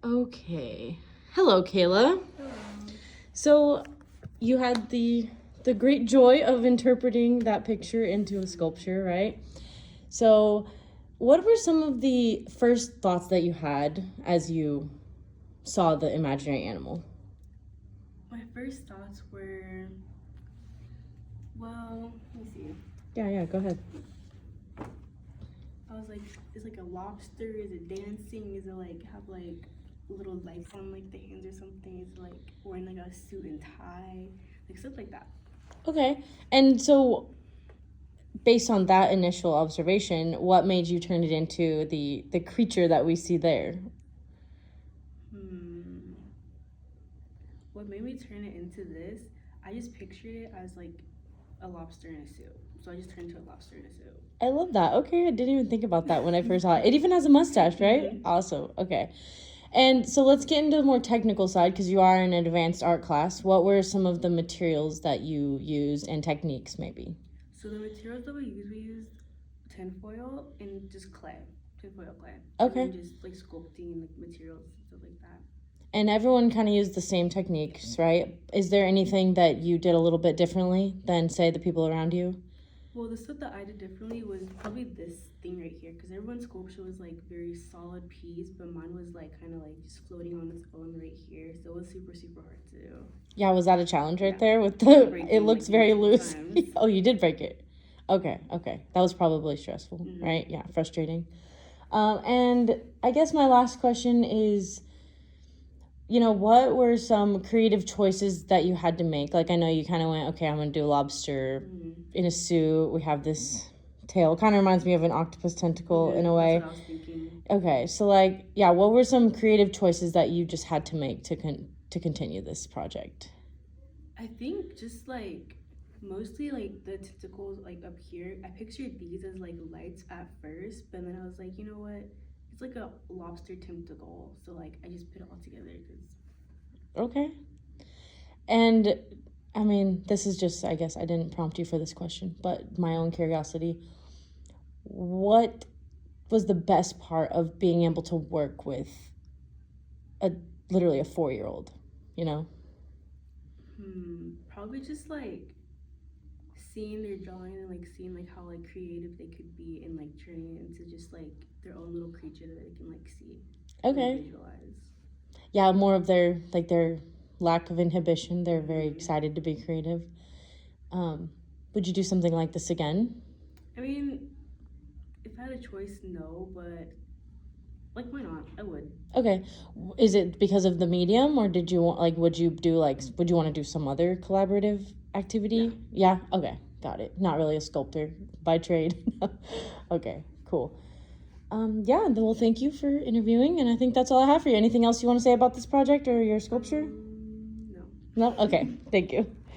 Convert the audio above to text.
Okay. Hello, Kayla. So you had the great joy of interpreting that picture into a sculpture, right? So what were some of the first thoughts that you had as you saw the imaginary animal? My first thoughts were, well, let me see. Yeah, go ahead. I was like, is like a lobster? Is it dancing? Is it like have like little lights on like the hands or something? Is it like wearing like a suit and tie? Like stuff like that. Okay. And so based on that initial observation, what made you turn it into the creature that we see there? Hmm. What made me turn it into this? I just pictured it as like a lobster in a suit. So I just turned into a lobster in a suit. I love that. Okay, I didn't even think about that when I first saw it. It even has a mustache, right? Mhm. Awesome. Okay. And so let's get into the more technical side because you are in an advanced art class. What were some of the materials that you used and techniques, maybe? So the materials that we used tinfoil and just clay, tinfoil clay, and Okay. then just like sculpting like materials and stuff like that. And everyone kind of used the same techniques, right? Is there anything that you did a little bit differently than, say, the people around you? Well, the stuff that I did differently was probably this thing right here, because everyone's sculpture was like very solid piece, but mine was like kind of like just floating on its own right here, so it was super hard to do. Yeah, was that a challenge right Yeah. there with And the it breaking looks like very multiple loose. times. Oh, you did break it. Okay. That was probably stressful, Mhm. right? Yeah, frustrating. And I guess my last question is, what were some creative choices that you had to make? Like, I know you kind of went, okay, I'm going to do a lobster in a suit. We have this tail. Kind of reminds me of an octopus tentacle in a way. That's what I was thinking. Okay, so like, yeah, what were some creative choices that you just had to make to continue this project? I think just like mostly like the tentacles like up here. I pictured these as like lights at first, but then I was like, you know what? It's like a lobster tentacle, so like I just put it all together because. Okay. And I mean, this is just, I guess I didn't prompt you for this question, but my own curiosity. What was the best part of being able to work with a literally a 4-year old, you know? Probably just like seeing their drawing and like seeing like how like creative they could be and like turning it into just like their own little creature that they can like see. Okay. Like, visualize. Yeah, more of their lack of inhibition. They're very excited to be creative. Would you do something like this again? I mean, if I had a choice, no, but like why not? I would. Okay. Is it because of the medium, or did you want, like, would you want to do some other collaborative activity? Yeah? Okay. Got it. Not really a sculptor by trade. Okay, cool. Yeah, well, thank you for interviewing, and I think that's all I have for you. Anything else you want to say about this project or your sculpture? No. No? Okay, thank you.